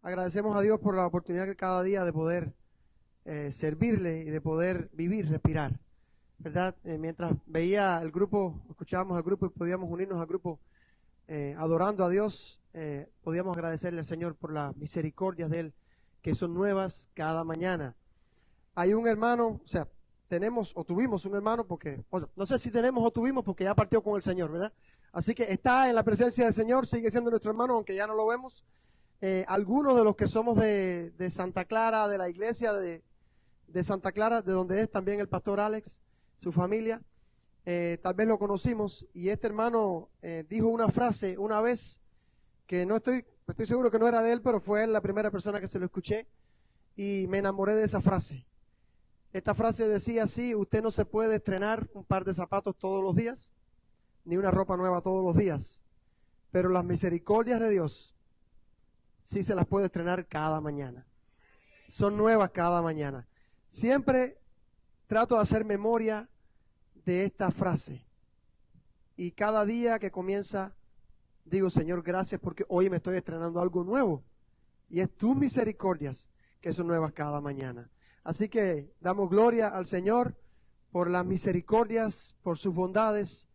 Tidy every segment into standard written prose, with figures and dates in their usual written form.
Agradecemos a Dios por la oportunidad que cada día de poder servirle y de poder vivir, respirar, ¿verdad? Mientras veía el grupo, escuchábamos al grupo y podíamos unirnos al grupo adorando a Dios, podíamos agradecerle al Señor por las misericordias de Él, que son nuevas cada mañana. Hay un hermano, o sea, tenemos o tuvimos un hermano porque, no sé si tenemos o tuvimos porque ya partió con el Señor, ¿verdad? Así que está en la presencia del Señor, sigue siendo nuestro hermano, aunque ya no lo vemos. Algunos de los que somos de Santa Clara, de la iglesia de Santa Clara, de donde es también el pastor Alex, su familia, tal vez lo conocimos, y este hermano dijo una frase una vez que estoy seguro que no era de él, pero fue él la primera persona que se lo escuché, y me enamoré de esa frase. Esta frase decía así: usted no se puede estrenar un par de zapatos todos los días, ni una ropa nueva todos los días, pero las misericordias de Dios sí se las puede estrenar cada mañana. Son nuevas cada mañana. Siempre trato de hacer memoria de esta frase. Y cada día que comienza, digo: Señor, gracias porque hoy me estoy estrenando algo nuevo. Y es tus misericordias que son nuevas cada mañana. Así que damos gloria al Señor por las misericordias, por sus bondades,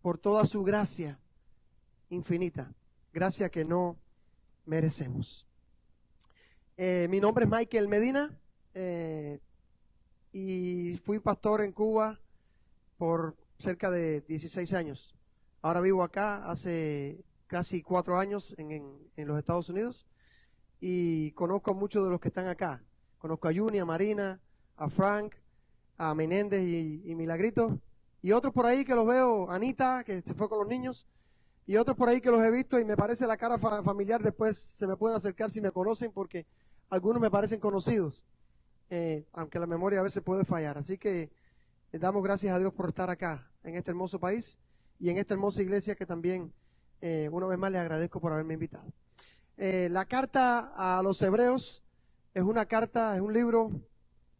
por toda su gracia infinita. Gracia que no merecemos. Mi nombre es Michael Medina y fui pastor en Cuba por cerca de 16 años. Ahora vivo acá hace casi 4 años en los Estados Unidos y conozco a muchos de los que están acá. Conozco a Juni, a Marina, a Frank, a Menéndez y Milagrito, y otros por ahí que los veo, Anita, que se fue con los niños, y otros por ahí que los he visto y me parece la cara familiar. Después se me pueden acercar si me conocen, porque algunos me parecen conocidos, aunque la memoria a veces puede fallar. Así que damos gracias a Dios por estar acá, en este hermoso país y en esta hermosa iglesia que también, una vez más, les agradezco por haberme invitado. La carta a los Hebreos es una carta, es un libro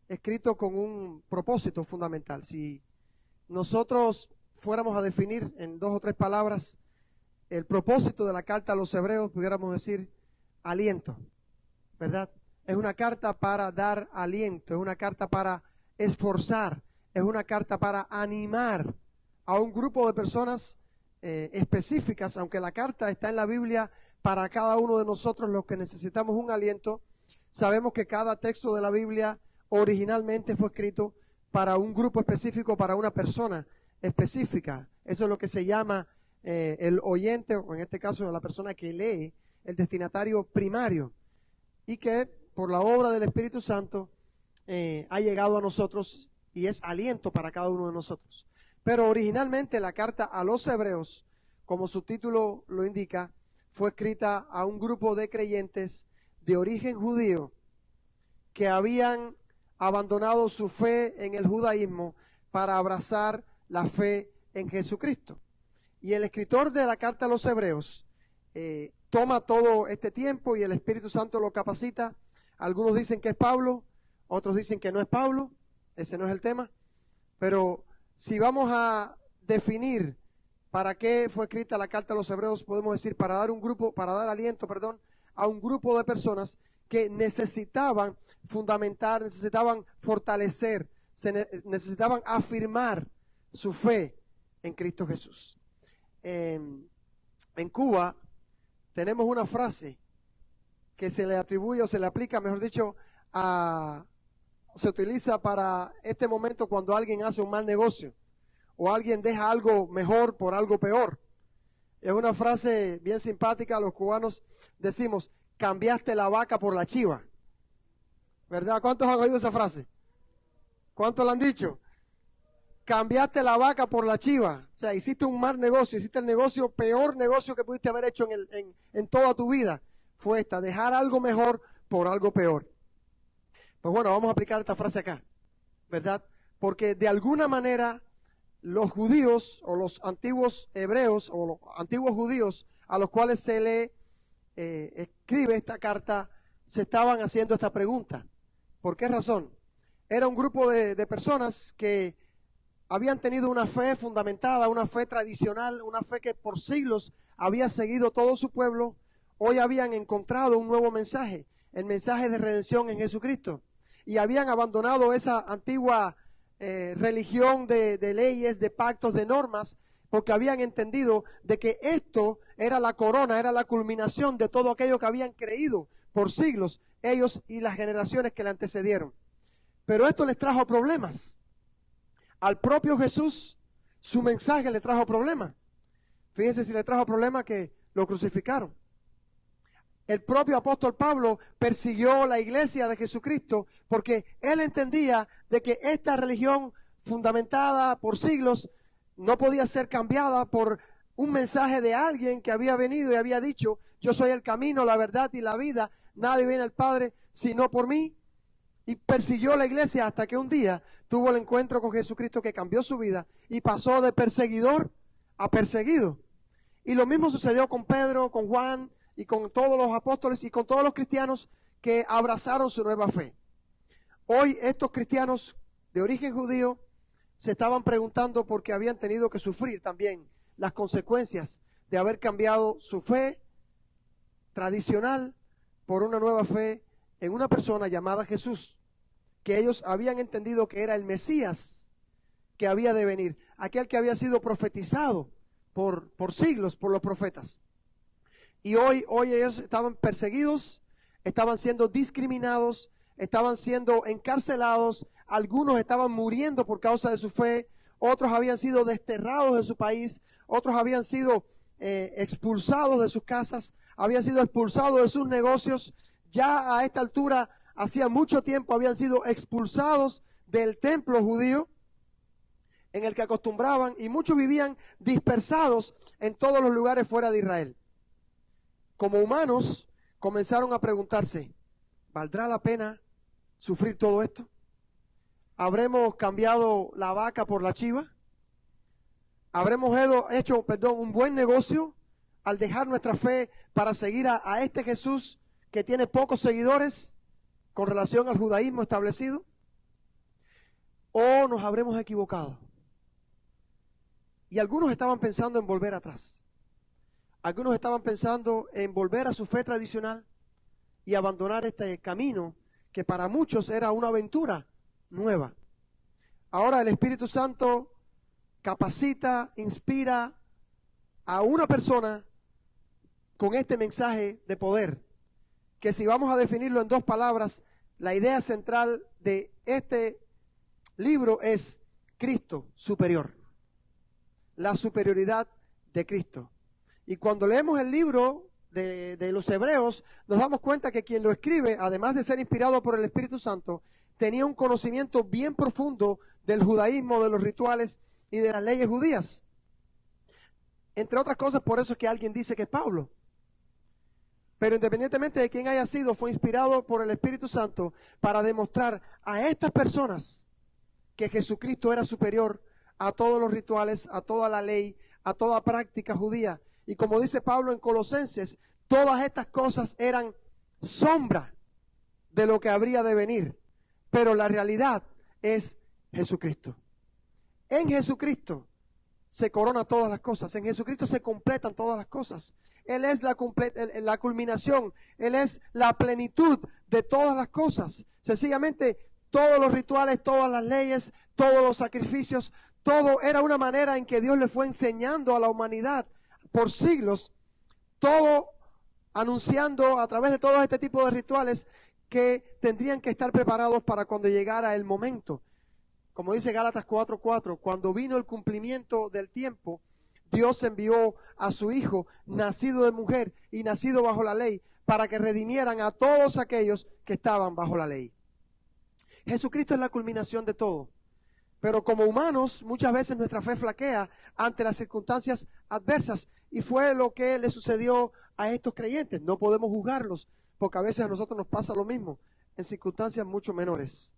escrito con un propósito fundamental. Si nosotros fuéramos a definir en 2 o 3 palabras el propósito de la carta a los Hebreos, pudiéramos decir aliento, ¿verdad? Es una carta para dar aliento, es una carta para esforzar, es una carta para animar a un grupo de personas específicas, aunque la carta está en la Biblia para cada uno de nosotros los que necesitamos un aliento. Sabemos que cada texto de la Biblia originalmente fue escrito para un grupo específico, para una persona específica. Eso es lo que se llama el oyente, o en este caso la persona que lee, el destinatario primario, y que por la obra del Espíritu Santo ha llegado a nosotros y es aliento para cada uno de nosotros. Pero originalmente la carta a los Hebreos, como su título lo indica, fue escrita a un grupo de creyentes de origen judío que habían abandonado su fe en el judaísmo para abrazar la fe en Jesucristo. Y el escritor de la carta a los Hebreos toma todo este tiempo y el Espíritu Santo lo capacita. Algunos dicen que es Pablo, otros dicen que no es Pablo, ese no es el tema. Pero si vamos a definir para qué fue escrita la carta a los Hebreos, podemos decir para dar aliento a un grupo de personas que necesitaban fundamentar, necesitaban fortalecer, necesitaban afirmar su fe en Cristo Jesús. En Cuba tenemos una frase que se le atribuye o se le aplica, mejor dicho, se utiliza para este momento cuando alguien hace un mal negocio o alguien deja algo mejor por algo peor. Es una frase bien simpática. Los cubanos decimos: cambiaste la vaca por la chiva, ¿verdad? ¿Cuántos han oído esa frase? ¿Cuántos la han dicho? Cambiaste la vaca por la chiva. O sea, hiciste un mal negocio, hiciste el peor negocio que pudiste haber hecho en toda tu vida. Fue dejar algo mejor por algo peor. Pues bueno, vamos a aplicar esta frase acá, ¿verdad? Porque de alguna manera los judíos o los antiguos hebreos o los antiguos judíos a los cuales se le escribe esta carta se estaban haciendo esta pregunta. ¿Por qué razón? Era un grupo de personas que habían tenido una fe fundamentada, una fe tradicional, una fe que por siglos había seguido todo su pueblo. Hoy habían encontrado un nuevo mensaje el mensaje de redención en Jesucristo. Y habían abandonado esa antigua religión de leyes, de pactos, de normas, porque habían entendido de que esto era la corona, era la culminación de todo aquello que habían creído por siglos, ellos y las generaciones que le antecedieron. Pero esto les trajo problemas. Al propio Jesús, su mensaje le trajo problemas. Fíjense si le trajo problemas que lo crucificaron. El propio apóstol Pablo persiguió la iglesia de Jesucristo porque él entendía de que esta religión fundamentada por siglos no podía ser cambiada por un mensaje de alguien que había venido y había dicho: yo soy el camino, la verdad y la vida, nadie viene al Padre sino por mí. Y persiguió la iglesia hasta que un día tuvo el encuentro con Jesucristo que cambió su vida y pasó de perseguidor a perseguido. Y lo mismo sucedió con Pedro, con Juan y con todos los apóstoles y con todos los cristianos que abrazaron su nueva fe. Hoy estos cristianos de origen judío se estaban preguntando por qué habían tenido que sufrir también las consecuencias de haber cambiado su fe tradicional por una nueva fe en una persona llamada Jesús, que ellos habían entendido que era el Mesías que había de venir, aquel que había sido profetizado por siglos por los profetas. Y hoy ellos estaban perseguidos, estaban siendo discriminados, estaban siendo encarcelados, algunos estaban muriendo por causa de su fe, otros habían sido desterrados de su país, otros habían sido expulsados de sus casas, habían sido expulsados de sus negocios. Ya a esta altura, hacía mucho tiempo, habían sido expulsados del templo judío en el que acostumbraban, y muchos vivían dispersados en todos los lugares fuera de Israel. Como humanos, comenzaron a preguntarse: ¿valdrá la pena sufrir todo esto? ¿Habremos cambiado la vaca por la chiva? ¿Habremos hecho un buen negocio al dejar nuestra fe para seguir a este Jesús que tiene pocos seguidores con relación al judaísmo establecido? ¿O nos habremos equivocado? Y algunos estaban pensando en volver atrás. Algunos estaban pensando en volver a su fe tradicional y abandonar este camino que para muchos era una aventura nueva. Ahora el Espíritu Santo capacita, inspira a una persona con este mensaje de poder, que si vamos a definirlo en dos palabras, la idea central de este libro es Cristo superior, la superioridad de Cristo. Y cuando leemos el libro de los Hebreos, nos damos cuenta que quien lo escribe, además de ser inspirado por el Espíritu Santo, tenía un conocimiento bien profundo del judaísmo, de los rituales y de las leyes judías. Entre otras cosas, por eso es que alguien dice que es Pablo. Pero independientemente de quién haya sido, fue inspirado por el Espíritu Santo para demostrar a estas personas que Jesucristo era superior a todos los rituales, a toda la ley, a toda práctica judía. Y como dice Pablo en Colosenses, todas estas cosas eran sombra de lo que habría de venir. Pero la realidad es Jesucristo. En Jesucristo se corona todas las cosas. En Jesucristo se completan todas las cosas. Él es la culminación. Él es la plenitud de todas las cosas. Sencillamente, todos los rituales, todas las leyes, todos los sacrificios, todo era una manera en que Dios le fue enseñando a la humanidad por siglos, todo anunciando a través de todo este tipo de rituales que tendrían que estar preparados para cuando llegara el momento. Como dice Gálatas 4:4, cuando vino el cumplimiento del tiempo, Dios envió a su Hijo, nacido de mujer y nacido bajo la ley, para que redimieran a todos aquellos que estaban bajo la ley. Jesucristo es la culminación de todo. Pero como humanos, muchas veces nuestra fe flaquea ante las circunstancias adversas. Y fue lo que le sucedió a estos creyentes. No podemos juzgarlos, porque a veces a nosotros nos pasa lo mismo, en circunstancias mucho menores.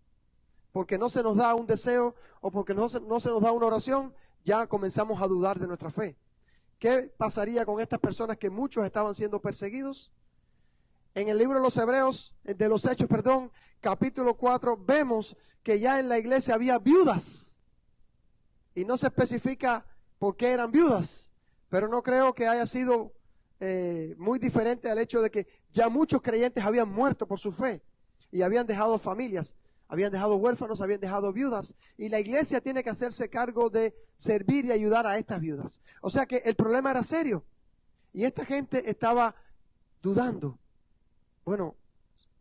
Porque no se nos da un deseo o porque no se nos da una oración, ya comenzamos a dudar de nuestra fe. ¿Qué pasaría con estas personas que muchos estaban siendo perseguidos? En el libro de los Hebreos, de los Hechos, capítulo 4, vemos que ya en la iglesia había viudas. Y no se especifica por qué eran viudas, pero no creo que haya sido muy diferente al hecho de que ya muchos creyentes habían muerto por su fe y habían dejado familias, habían dejado huérfanos, habían dejado viudas, y la iglesia tiene que hacerse cargo de servir y ayudar a estas viudas. O sea que el problema era serio y esta gente estaba dudando. Bueno,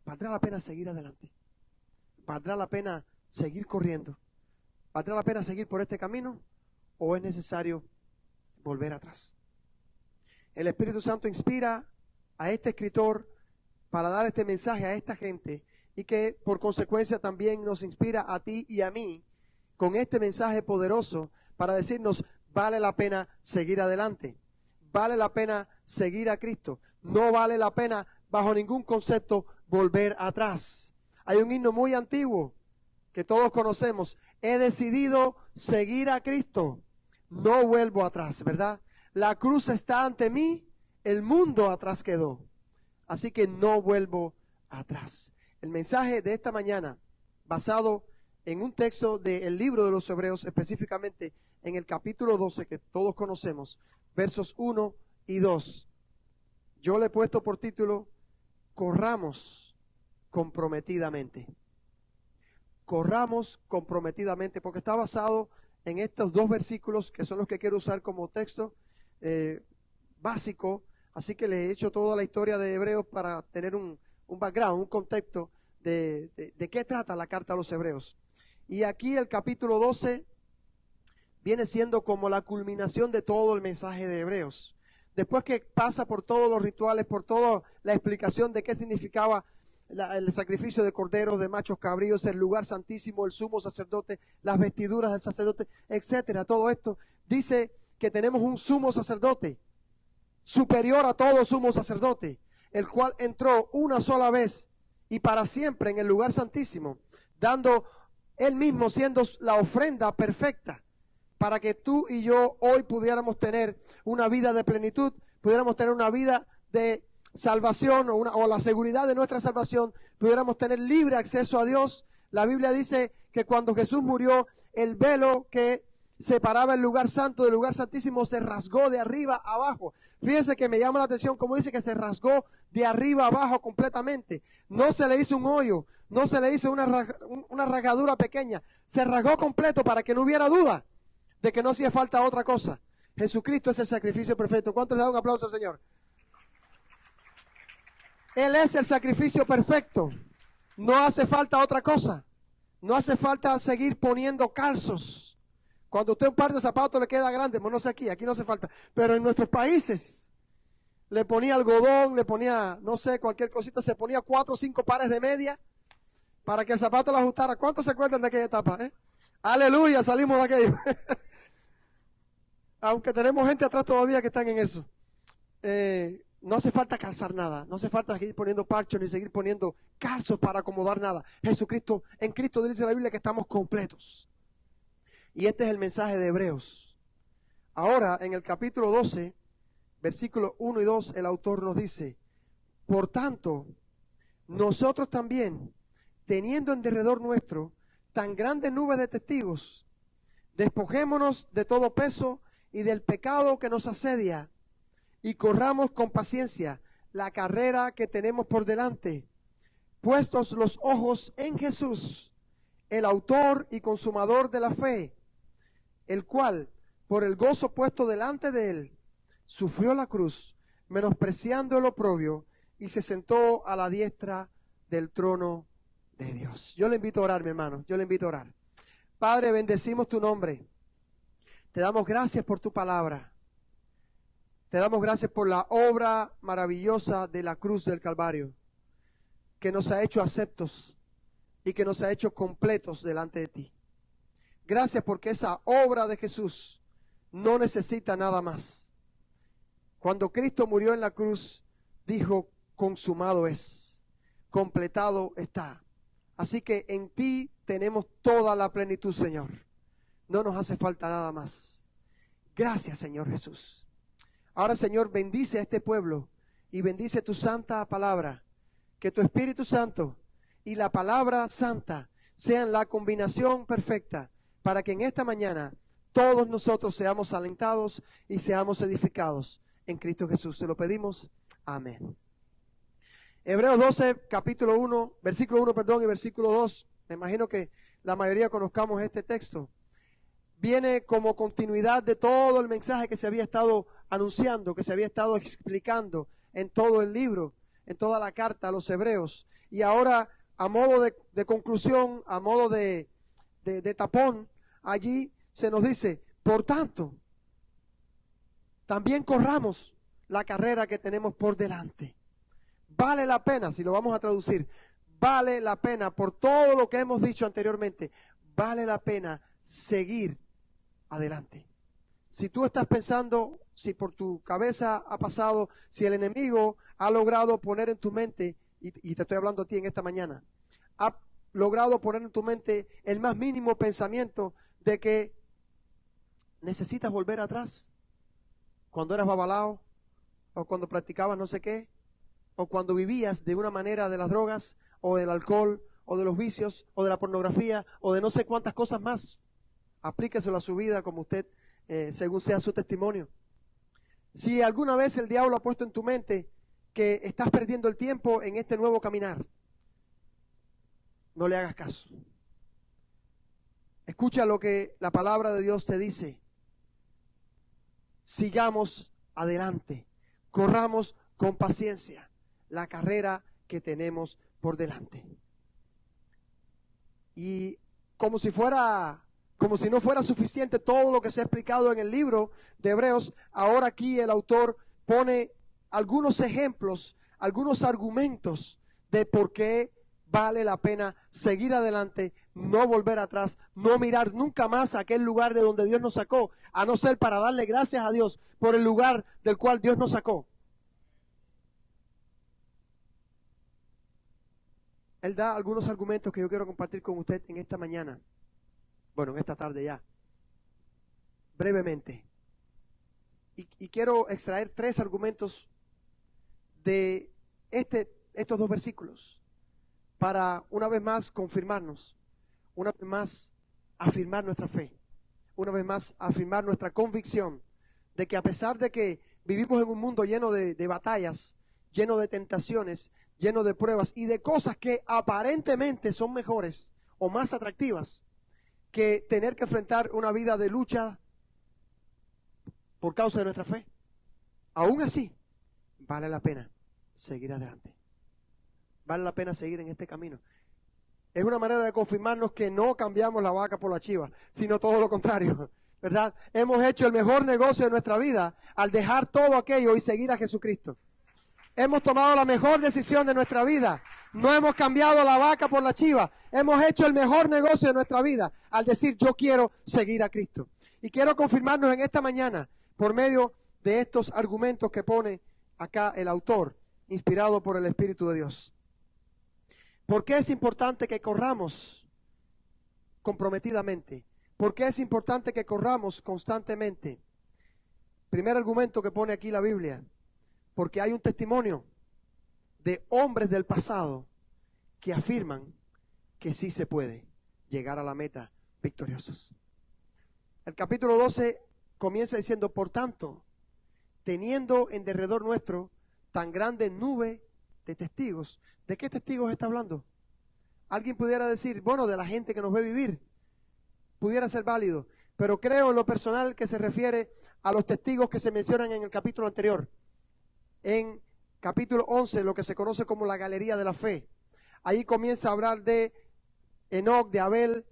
¿valdrá la pena seguir adelante? ¿Valdrá la pena seguir corriendo? ¿Valdrá la pena seguir por este camino o es necesario volver atrás? El Espíritu Santo inspira a este escritor para dar este mensaje a esta gente y que por consecuencia también nos inspira a ti y a mí con este mensaje poderoso para decirnos, vale la pena seguir adelante, vale la pena seguir a Cristo, no vale la pena bajo ningún concepto volver atrás. Hay un himno muy antiguo que todos conocemos, he decidido seguir a Cristo, no vuelvo atrás, ¿verdad? La cruz está ante mí, el mundo atrás quedó, así que no vuelvo atrás. El mensaje de esta mañana, basado en un texto del libro de los Hebreos, específicamente en el capítulo 12 que todos conocemos, versos 1 y 2. Yo le he puesto por título, corramos comprometidamente. Corramos comprometidamente, porque está basado en estos dos versículos que son los que quiero usar como texto básico. Así que les he hecho toda la historia de Hebreos para tener un background, un contexto de qué trata la carta a los Hebreos. Y aquí el capítulo 12 viene siendo como la culminación de todo el mensaje de Hebreos. Después que pasa por todos los rituales, por toda la explicación de qué significaba el sacrificio de corderos, de machos cabríos, el lugar santísimo, el sumo sacerdote, las vestiduras del sacerdote, etcétera. Todo esto dice que tenemos un sumo sacerdote superior a todo sumo sacerdote, el cual entró una sola vez y para siempre en el lugar santísimo, dando él mismo siendo la ofrenda perfecta para que tú y yo hoy pudiéramos tener una vida de plenitud, pudiéramos tener una vida de salvación o la seguridad de nuestra salvación, pudiéramos tener libre acceso a Dios. La Biblia dice que cuando Jesús murió, el velo que separaba el lugar santo del lugar santísimo se rasgó de arriba a abajo. Fíjense que me llama la atención cómo dice que se rasgó de arriba a abajo completamente. No se le hizo un hoyo, no se le hizo una rasgadura pequeña, se rasgó completo para que no hubiera duda de que no hacía falta otra cosa. Jesucristo es el sacrificio perfecto. ¿Cuántos le dan un aplauso al Señor? Él es el sacrificio perfecto. No hace falta otra cosa. No hace falta seguir poniendo calzos. Cuando usted un par de zapatos le queda grande, bueno, no sé aquí no hace falta. Pero en nuestros países le ponía algodón, le ponía, no sé, cualquier cosita, se ponía 4 o 5 pares de media para que el zapato lo ajustara. ¿Cuántos se acuerdan de aquella etapa? Aleluya, salimos de aquello. Aunque tenemos gente atrás todavía que están en eso. No hace falta calzar nada, no hace falta seguir poniendo parchos ni seguir poniendo calzos para acomodar nada. Jesucristo, en Cristo dice la Biblia que estamos completos. Y este es el mensaje de Hebreos. Ahora, en el capítulo 12, versículos 1 y 2, el autor nos dice, por tanto, nosotros también, teniendo en derredor nuestro tan grandes nubes de testigos, despojémonos de todo peso y del pecado que nos asedia, y corramos con paciencia la carrera que tenemos por delante, puestos los ojos en Jesús, el autor y consumador de la fe, el cual, por el gozo puesto delante de él, sufrió la cruz, menospreciando el oprobio, y se sentó a la diestra del trono de Dios. Yo le invito a orar, mi hermano, yo le invito a orar. Padre, bendecimos tu nombre. Te damos gracias por tu palabra. Te damos gracias por la obra maravillosa de la cruz del Calvario, que nos ha hecho aceptos y que nos ha hecho completos delante de ti. Gracias porque esa obra de Jesús no necesita nada más. Cuando Cristo murió en la cruz, dijo, consumado es, completado está. Así que en ti tenemos toda la plenitud, Señor. No nos hace falta nada más. Gracias, Señor Jesús. Ahora, Señor, bendice a este pueblo y bendice tu santa palabra. Que tu Espíritu Santo y la palabra santa sean la combinación perfecta para que en esta mañana todos nosotros seamos alentados y seamos edificados. en Cristo Jesús. Se lo pedimos. Amén. Hebreos 12, capítulo 1, versículo 1, perdón, y versículo 2. Me imagino que la mayoría conozcamos este texto. Viene como continuidad de todo el mensaje que se había estado anunciando, que se había estado explicando en todo el libro, en toda la carta a los hebreos. Y ahora, a modo de conclusión, a modo de tapón, allí se nos dice, por tanto, también corramos la carrera que tenemos por delante. Vale la pena, si lo vamos a traducir, vale la pena, por todo lo que hemos dicho anteriormente, vale la pena seguir adelante. Si tú estás pensando, si por tu cabeza ha pasado, si el enemigo ha logrado poner en tu mente, y te estoy hablando a ti en esta mañana, ha logrado poner en tu mente el más mínimo pensamiento de que necesitas volver atrás, cuando eras babalao, o cuando practicabas no sé qué, o cuando vivías de una manera de las drogas, o del alcohol, o de los vicios, o de la pornografía, o de no sé cuántas cosas más. Aplíqueselo a su vida como usted, según sea su testimonio. Si alguna vez el diablo ha puesto en tu mente que estás perdiendo el tiempo en este nuevo caminar, no le hagas caso. Escucha lo que la palabra de Dios te dice. Sigamos adelante, corramos con paciencia la carrera que tenemos por delante. Y como si no fuera suficiente todo lo que se ha explicado en el libro de Hebreos, ahora aquí el autor pone algunos ejemplos, algunos argumentos de por qué vale la pena seguir adelante, no volver atrás, no mirar nunca más a aquel lugar de donde Dios nos sacó, a no ser para darle gracias a Dios por el lugar del cual Dios nos sacó. Él da algunos argumentos que yo quiero compartir con usted en esta mañana. Bueno, en esta tarde ya. Brevemente. Y quiero extraer 3 argumentos de estos 2 versículos para una vez más confirmarnos, una vez más afirmar nuestra fe, una vez más afirmar nuestra convicción de que a pesar de que vivimos en un mundo lleno de batallas, lleno de tentaciones, lleno de pruebas y de cosas que aparentemente son mejores o más atractivas que tener que enfrentar una vida de lucha por causa de nuestra fe, aún así vale la pena seguir adelante. Vale la pena seguir en este camino. Es una manera de confirmarnos que no cambiamos la vaca por la chiva, sino todo lo contrario, ¿verdad? Hemos hecho el mejor negocio de nuestra vida al dejar todo aquello y seguir a Jesucristo. Hemos tomado la mejor decisión de nuestra vida. No hemos cambiado la vaca por la chiva. Hemos hecho el mejor negocio de nuestra vida al decir yo quiero seguir a Cristo. Y quiero confirmarnos en esta mañana por medio de estos argumentos que pone acá el autor, inspirado por el Espíritu de Dios. ¿Por qué es importante que corramos comprometidamente? ¿Por qué es importante que corramos constantemente? Primer argumento que pone aquí la Biblia. Porque hay un testimonio de hombres del pasado que afirman que sí se puede llegar a la meta victoriosos. El capítulo 12 comienza diciendo, por tanto, teniendo en derredor nuestro tan grande nube de testigos. ¿De qué testigos está hablando? Alguien pudiera decir, bueno, de la gente que nos ve vivir. Pudiera ser válido, pero creo en lo personal que se refiere a los testigos que se mencionan en el capítulo anterior. En capítulo 11, lo que se conoce como la galería de la fe. Ahí comienza a hablar de Enoc, de Abel,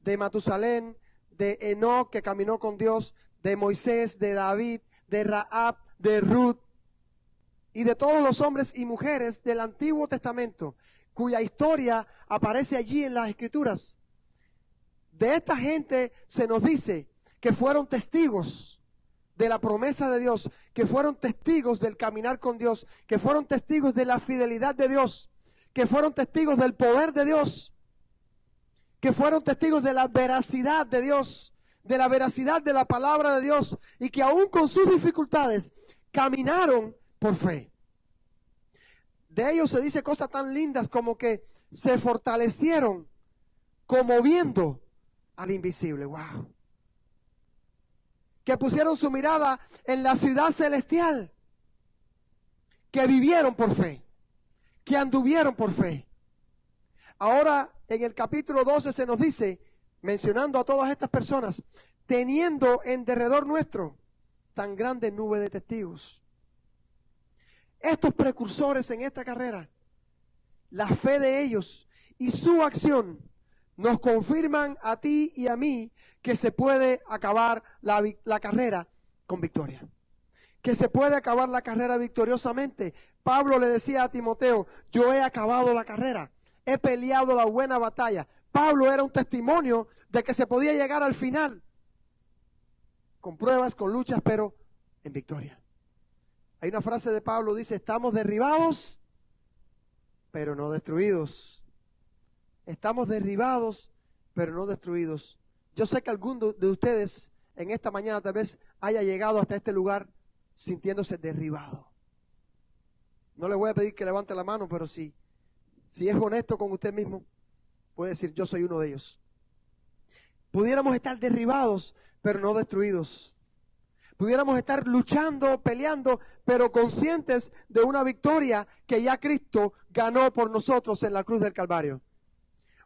de Matusalén, de Enoc que caminó con Dios, de Moisés, de David, de Rahab, de Ruth y de todos los hombres y mujeres del Antiguo Testamento, cuya historia aparece allí en las Escrituras. De esta gente se nos dice que fueron testigos de la promesa de Dios, que fueron testigos del caminar con Dios, que fueron testigos de la fidelidad de Dios, que fueron testigos del poder de Dios, que fueron testigos de la veracidad de Dios, de la veracidad de la palabra de Dios, y que aún con sus dificultades caminaron por fe. De ellos se dice cosas tan lindas como que se fortalecieron como viendo al invisible. ¡Wow! Que pusieron su mirada en la ciudad celestial, que vivieron por fe, que anduvieron por fe. Ahora en el capítulo 12 se nos dice, mencionando a todas estas personas, teniendo en derredor nuestro tan grande nube de testigos. Estos precursores en esta carrera, la fe de ellos y su acción nos confirman a ti y a mí que se puede acabar la carrera con victoria. Que se puede acabar la carrera victoriosamente. Pablo le decía a Timoteo, yo he acabado la carrera, he peleado la buena batalla. Pablo era un testimonio de que se podía llegar al final, con pruebas, con luchas, pero en victoria. Hay una frase de Pablo, dice, estamos derribados, pero no destruidos. Estamos derribados, pero no destruidos. Yo sé que alguno de ustedes en esta mañana tal vez haya llegado hasta este lugar sintiéndose derribado. No le voy a pedir que levante la mano, pero si es honesto con usted mismo, puede decir, yo soy uno de ellos. Pudiéramos estar derribados, pero no destruidos. Pudiéramos estar luchando, peleando, pero conscientes de una victoria que ya Cristo ganó por nosotros en la cruz del Calvario.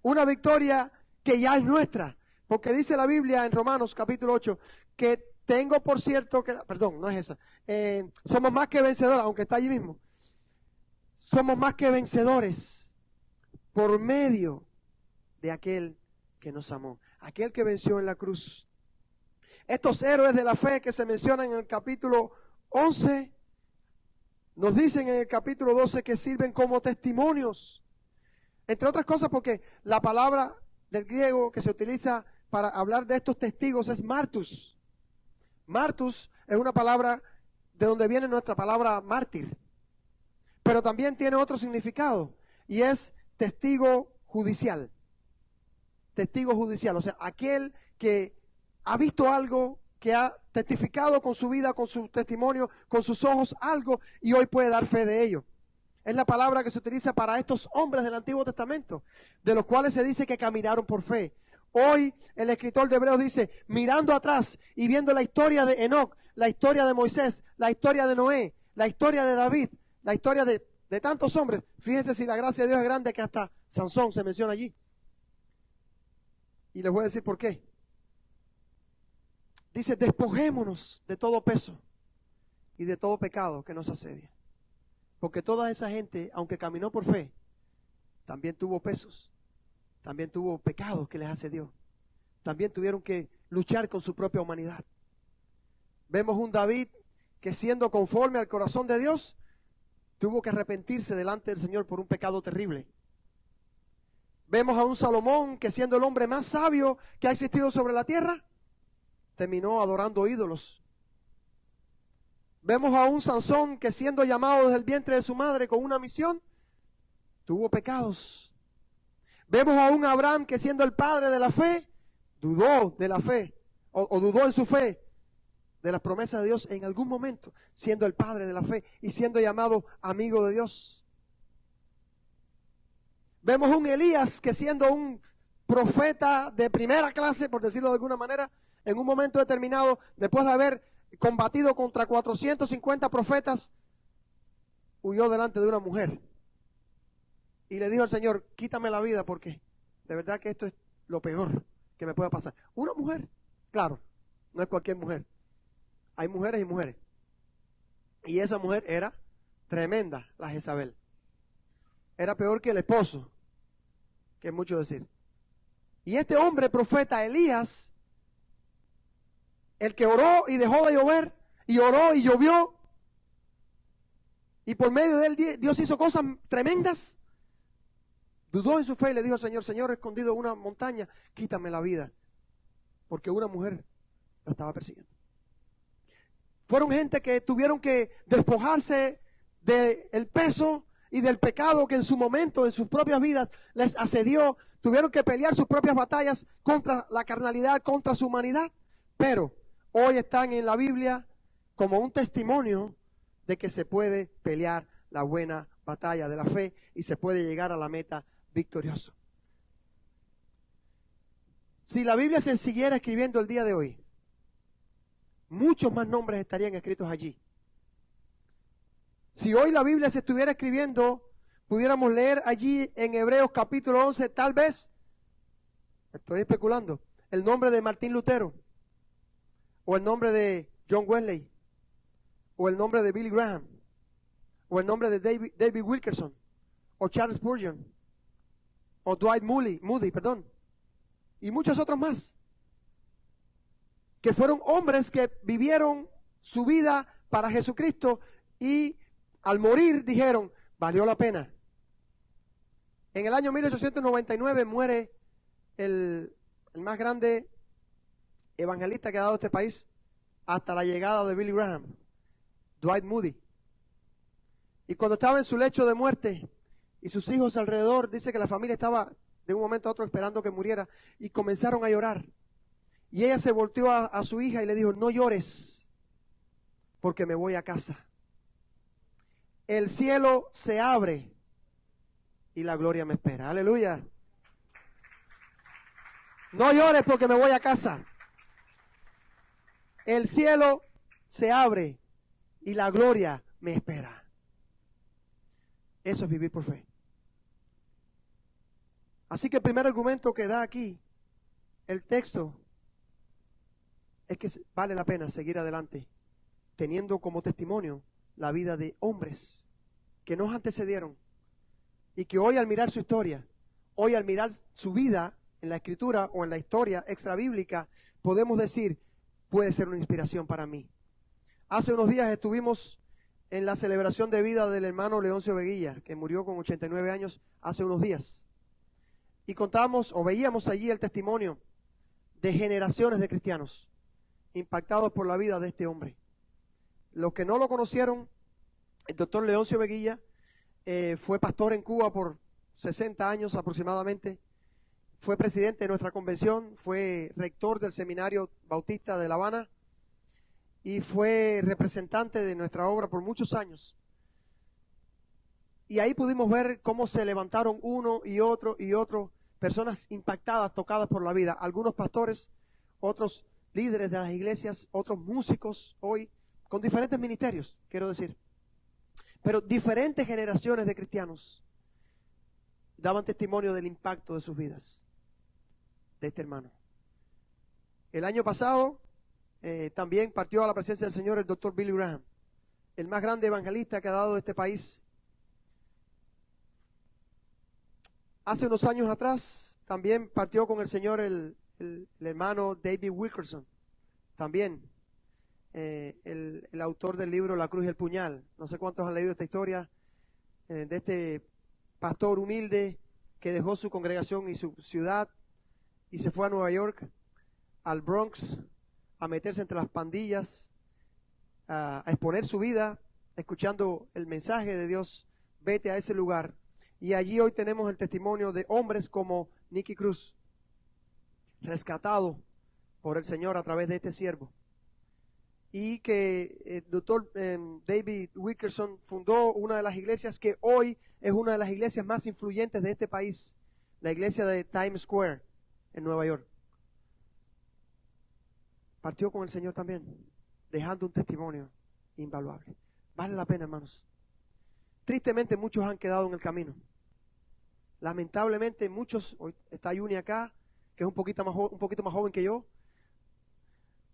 Una victoria que ya es nuestra, porque dice la Biblia en Romanos capítulo 8, que tengo por cierto que, perdón, no es esa, somos más que vencedores, aunque está allí mismo. Somos más que vencedores por medio de aquel que nos amó, aquel que venció en la cruz. Estos héroes de la fe que se mencionan en el capítulo 11, nos dicen en el capítulo 12 que sirven como testimonios. Entre otras cosas porque la palabra del griego que se utiliza para hablar de estos testigos es martus. Martus es una palabra de donde viene nuestra palabra mártir, pero también tiene otro significado y es testigo judicial. Testigo judicial, o sea, aquel que ha visto algo, que ha testificado con su vida, con su testimonio, con sus ojos algo y hoy puede dar fe de ello. Es la palabra que se utiliza para estos hombres del Antiguo Testamento, de los cuales se dice que caminaron por fe. Hoy el escritor de Hebreos dice, mirando atrás y viendo la historia de Enoc, la historia de Moisés, la historia de Noé, la historia de David, la historia de tantos hombres. Fíjense si la gracia de Dios es grande que hasta Sansón se menciona allí. Y les voy a decir por qué. Dice, despojémonos de todo peso y de todo pecado que nos asedia. Porque toda esa gente, aunque caminó por fe, también tuvo pesos, también tuvo pecados que les asedió. También tuvieron que luchar con su propia humanidad. Vemos un David que siendo conforme al corazón de Dios, tuvo que arrepentirse delante del Señor por un pecado terrible. Vemos a un Salomón que siendo el hombre más sabio que ha existido sobre la tierra, terminó adorando ídolos. Vemos a un Sansón que siendo llamado desde el vientre de su madre con una misión, tuvo pecados. Vemos a un Abraham que siendo el padre de la fe, dudó de la fe, o dudó en su fe, de las promesas de Dios en algún momento, siendo el padre de la fe y siendo llamado amigo de Dios. Vemos un Elías que siendo un profeta de primera clase, por decirlo de alguna manera, en un momento determinado, después de haber combatido contra 450 profetas, huyó delante de una mujer y le dijo al Señor, quítame la vida porque de verdad que esto es lo peor que me pueda pasar. Una mujer, claro, no es cualquier mujer, hay mujeres y mujeres, y esa mujer era tremenda, la Jezabel. Era peor que el esposo, que es mucho decir. Y este hombre profeta Elías, el que oró y dejó de llover, y oró y llovió, y por medio de él Dios hizo cosas tremendas, dudó en su fe y le dijo al Señor, Señor, escondido en una montaña, quítame la vida, porque una mujer lo estaba persiguiendo. Fueron gente que tuvieron que despojarse del peso y del pecado que en su momento, en sus propias vidas, les asedió. Tuvieron que pelear sus propias batallas contra la carnalidad, contra su humanidad, pero hoy están en la Biblia como un testimonio de que se puede pelear la buena batalla de la fe y se puede llegar a la meta victorioso. Si la Biblia se siguiera escribiendo el día de hoy, muchos más nombres estarían escritos allí. Si hoy la Biblia se estuviera escribiendo, pudiéramos leer allí en Hebreos capítulo 11, tal vez, estoy especulando, el nombre de Martín Lutero, o el nombre de John Wesley, o el nombre de Billy Graham, o el nombre de David Wilkerson, o Charles Spurgeon, o Dwight Moody, y muchos otros más, que fueron hombres que vivieron su vida para Jesucristo y al morir dijeron, valió la pena. En el año 1899 muere el más grande evangelista que ha dado este país hasta la llegada de Billy Graham, Dwight Moody. Y cuando estaba en su lecho de muerte y sus hijos alrededor, dice que la familia estaba de un momento a otro esperando que muriera y comenzaron a llorar. Y ella se volteó a su hija y le dijo, no llores porque me voy a casa. El cielo se abre y la gloria me espera. Aleluya. No llores porque me voy a casa. El cielo se abre y la gloria me espera. Eso es vivir por fe. Así que el primer argumento que da aquí el texto es que vale la pena seguir adelante, teniendo como testimonio la vida de hombres que nos antecedieron y que hoy al mirar su historia, hoy al mirar su vida en la escritura o en la historia extrabíblica, podemos decir, puede ser una inspiración para mí. Hace unos días estuvimos en la celebración de vida del hermano Leoncio Veguilla, que murió con 89 años hace unos días. Y contábamos o veíamos allí el testimonio de generaciones de cristianos impactados por la vida de este hombre. Los que no lo conocieron, el doctor Leoncio Veguilla fue pastor en Cuba por 60 años aproximadamente, fue presidente de nuestra convención, fue rector del Seminario Bautista de La Habana y fue representante de nuestra obra por muchos años. Y ahí pudimos ver cómo se levantaron uno y otro, personas impactadas, tocadas por la vida. Algunos pastores, otros líderes de las iglesias, otros músicos hoy, con diferentes ministerios, quiero decir. Pero diferentes generaciones de cristianos daban testimonio del impacto de sus vidas, de este hermano. El año pasado también partió a la presencia del Señor el doctor Billy Graham, el más grande evangelista que ha dado este país. Hace unos años atrás también partió con el Señor el hermano David Wilkerson, también el autor del libro La Cruz y el Puñal. No sé cuántos han leído esta historia de este pastor humilde que dejó su congregación y su ciudad y se fue a Nueva York, al Bronx, a meterse entre las pandillas, a exponer su vida, escuchando el mensaje de Dios. Vete a ese lugar. Y allí hoy tenemos el testimonio de hombres como Nicky Cruz, rescatado por el Señor a través de este siervo. Y que el doctor David Wilkerson fundó una de las iglesias que hoy es una de las iglesias más influyentes de este país, la iglesia de Times Square en Nueva York. Partió con el Señor también, dejando un testimonio invaluable. Vale la pena, hermanos. Tristemente muchos han quedado en el camino. Lamentablemente muchos, hoy está Juni acá, que es un poquito más joven que yo,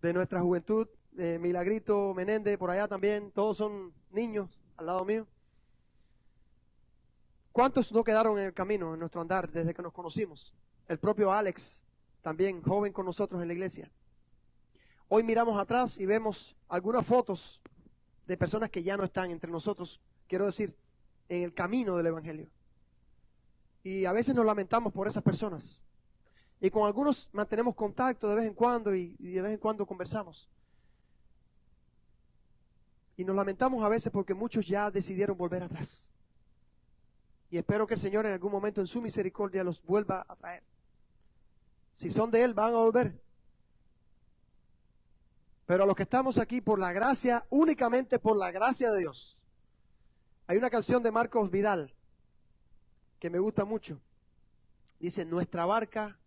de nuestra juventud, Milagrito, Menéndez, por allá también, todos son niños al lado mío. ¿Cuántos no quedaron en el camino, en nuestro andar, desde que nos conocimos? El propio Alex, también joven con nosotros en la iglesia. Hoy miramos atrás y vemos algunas fotos de personas que ya no están entre nosotros, quiero decir, en el camino del Evangelio. Y a veces nos lamentamos por esas personas. Y con algunos mantenemos contacto de vez en cuando y de vez en cuando conversamos. Y nos lamentamos a veces porque muchos ya decidieron volver atrás. Y espero que el Señor en algún momento en su misericordia los vuelva a traer. Si son de Él, van a volver. Pero a los que estamos aquí por la gracia, únicamente por la gracia de Dios. Hay una canción de Marcos Vidal que me gusta mucho. Dice, nuestra barca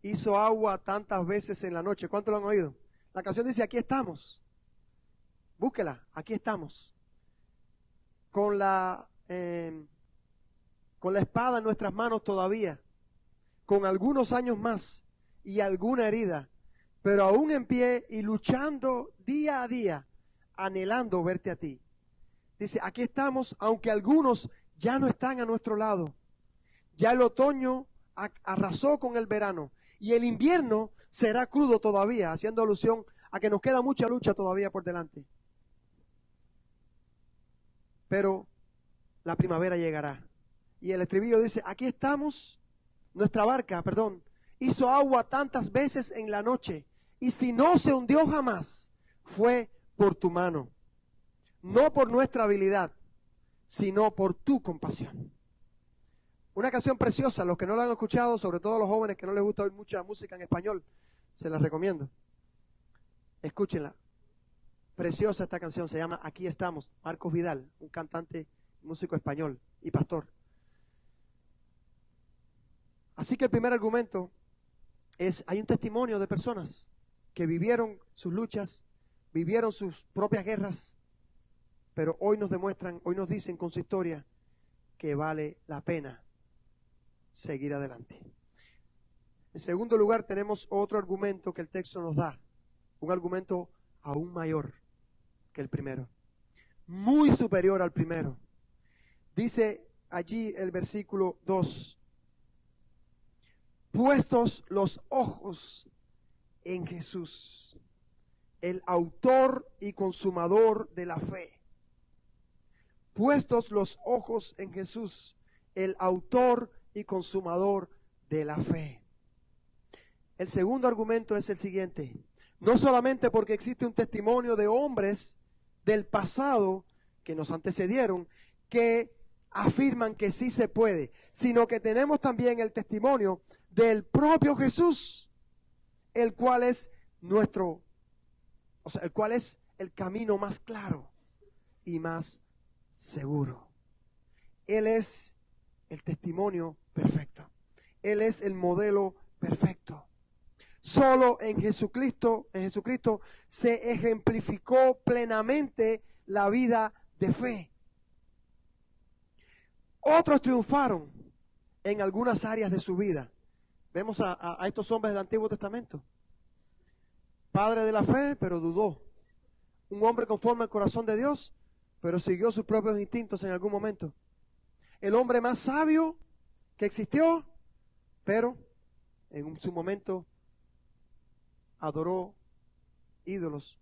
hizo agua tantas veces en la noche. ¿Cuánto lo han oído? La canción dice, aquí estamos. Búsquela, aquí estamos. con la espada en nuestras manos todavía, con algunos años más y alguna herida, pero aún en pie y luchando día a día, anhelando verte a ti. Dice, aquí estamos, aunque algunos ya no están a nuestro lado. Ya el otoño arrasó con el verano y el invierno será crudo todavía, haciendo alusión a que nos queda mucha lucha todavía por delante. Pero la primavera llegará. Y el estribillo dice, aquí estamos, nuestra barca, hizo agua tantas veces en la noche, y si no se hundió jamás, fue por tu mano, no por nuestra habilidad, sino por tu compasión. Una canción preciosa, los que no la han escuchado, sobre todo los jóvenes que no les gusta oír mucha música en español, se las recomiendo. Escúchenla. Preciosa esta canción, se llama Aquí estamos, Marcos Vidal, un cantante, músico español y pastor. Así que el primer argumento es, hay un testimonio de personas que vivieron sus luchas, vivieron sus propias guerras, pero hoy nos demuestran, hoy nos dicen con su historia que vale la pena seguir adelante. En segundo lugar, tenemos otro argumento que el texto nos da, un argumento aún mayor que el primero, muy superior al primero. Dice allí el versículo 2, puestos los ojos en Jesús, el autor y consumador de la fe. Puestos los ojos en Jesús, el autor y consumador de la fe. El segundo argumento es el siguiente. No solamente porque existe un testimonio de hombres del pasado que nos antecedieron, que afirman que sí se puede, sino que tenemos también el testimonio del propio Jesús, el cual es el cual es el camino más claro y más seguro. Él es el testimonio perfecto. Él es el modelo perfecto. Solo en Jesucristo se ejemplificó plenamente la vida de fe. Otros triunfaron en algunas áreas de su vida. Vemos a estos hombres del Antiguo Testamento. Padre de la fe, pero dudó. Un hombre conforme al corazón de Dios, pero siguió sus propios instintos en algún momento. El hombre más sabio que existió, pero en su momento adoró ídolos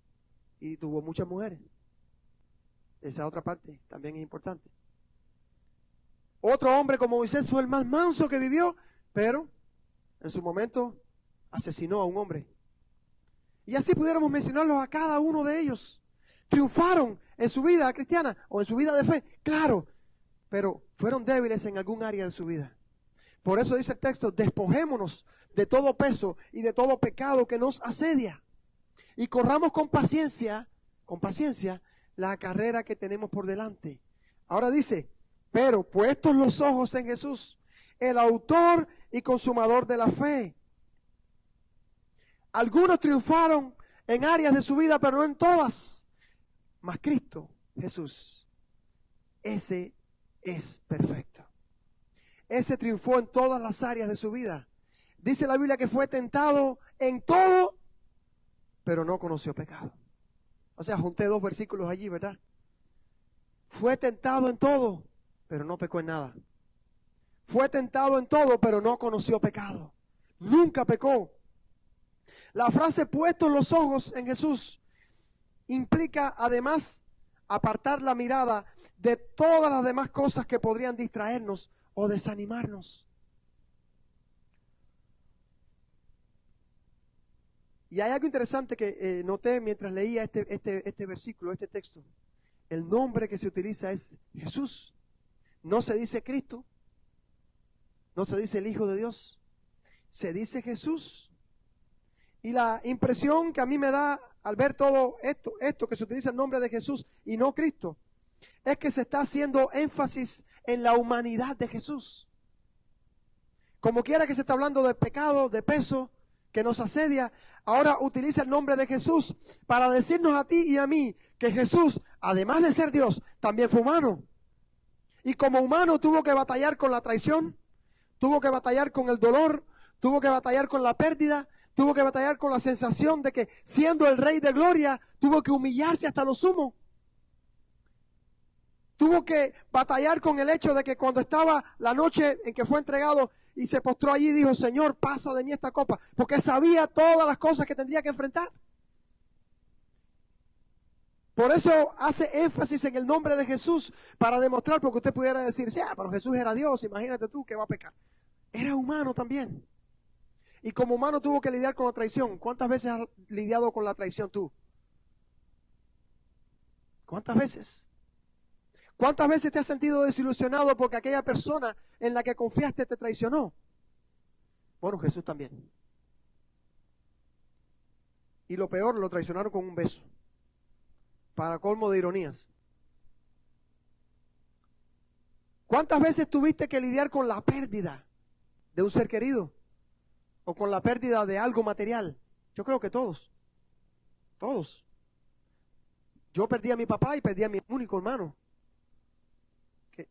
y tuvo muchas mujeres. Esa otra parte también es importante. Otro hombre como Moisés fue el más manso que vivió, pero en su momento asesinó a un hombre. Y así pudiéramos mencionarlos a cada uno de ellos. Triunfaron en su vida cristiana o en su vida de fe, claro, pero fueron débiles en algún área de su vida. Por eso dice el texto, despojémonos de todo peso y de todo pecado que nos asedia y corramos con paciencia la carrera que tenemos por delante. Ahora dice, pero puestos los ojos en Jesús, el autor y consumador de la fe. Algunos triunfaron en áreas de su vida, pero no en todas. Mas Cristo, Jesús, ese es perfecto. Ese triunfó en todas las áreas de su vida. Dice la Biblia que fue tentado en todo, pero no conoció pecado. O sea, junté dos versículos allí, ¿verdad? Fue tentado en todo, pero no pecó en nada. Fue tentado en todo, pero no conoció pecado. Nunca pecó. La frase puestos los ojos en Jesús implica además apartar la mirada de todas las demás cosas que podrían distraernos o desanimarnos. Y hay algo interesante que noté mientras leía este versículo, este texto. El nombre que se utiliza es Jesús. No se dice Cristo, no se dice el Hijo de Dios, se dice Jesús. Y la impresión que a mí me da al ver todo esto que se utiliza el nombre de Jesús y no Cristo, es que se está haciendo énfasis en la humanidad de Jesús. Como quiera que se está hablando de pecado, de peso, que nos asedia, ahora utiliza el nombre de Jesús para decirnos a ti y a mí que Jesús, además de ser Dios, también fue humano. Y como humano tuvo que batallar con la traición, tuvo que batallar con el dolor, tuvo que batallar con la pérdida, tuvo que batallar con la sensación de que siendo el Rey de Gloria, tuvo que humillarse hasta lo sumo. Tuvo que batallar con el hecho de que cuando estaba la noche en que fue entregado y se postró allí, dijo, Señor, pasa de mí esta copa, porque sabía todas las cosas que tendría que enfrentar. Por eso hace énfasis en el nombre de Jesús, para demostrar, porque usted pudiera decir, sí, pero Jesús era Dios, imagínate tú que va a pecar. Era humano también. Y como humano tuvo que lidiar con la traición. ¿Cuántas veces has lidiado con la traición tú? ¿Cuántas veces? ¿Cuántas veces te has sentido desilusionado porque aquella persona en la que confiaste te traicionó? Bueno, Jesús también. Y lo peor, lo traicionaron con un beso. Para colmo de ironías. ¿Cuántas veces tuviste que lidiar con la pérdida de un ser querido? O con la pérdida de algo material. Yo creo que todos. Todos. Yo perdí a mi papá y perdí a mi único hermano.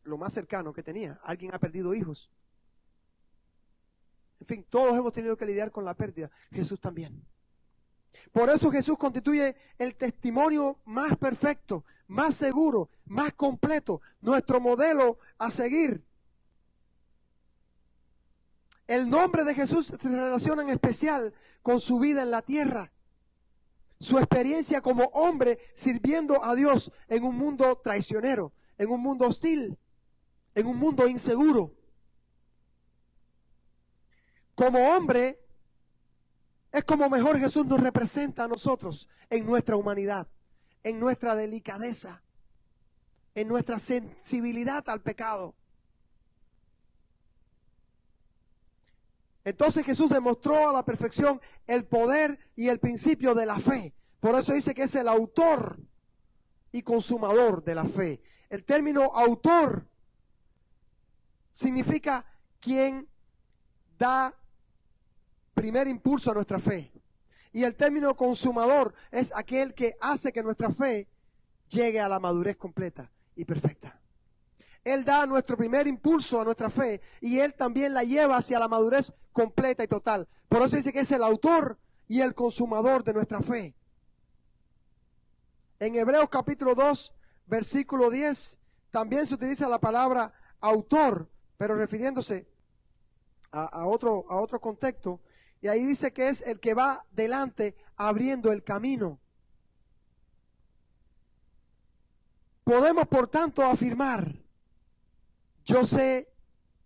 Lo más cercano que tenía. Alguien ha perdido hijos. En fin, todos hemos tenido que lidiar con la pérdida. Jesús también. Por eso Jesús constituye el testimonio más perfecto, más seguro, más completo, nuestro modelo a seguir. El nombre de Jesús se relaciona en especial con su vida en la tierra, su experiencia como hombre sirviendo a Dios en un mundo traicionero, en un mundo hostil, en un mundo inseguro. Como hombre, es como mejor Jesús nos representa a nosotros en nuestra humanidad, en nuestra delicadeza, en nuestra sensibilidad al pecado. Entonces Jesús demostró a la perfección el poder y el principio de la fe. Por eso dice que es el autor y consumador de la fe. El término autor significa quien da primer impulso a nuestra fe. Y el término consumador es aquel que hace que nuestra fe llegue a la madurez completa y perfecta. Él da nuestro primer impulso a nuestra fe y Él también la lleva hacia la madurez completa y total. Por eso dice que es el autor y el consumador de nuestra fe. En Hebreos capítulo 2, versículo 10, también se utiliza la palabra autor, pero refiriéndose a otro contexto. Y ahí dice que es el que va delante abriendo el camino. Podemos, por tanto, afirmar, yo sé,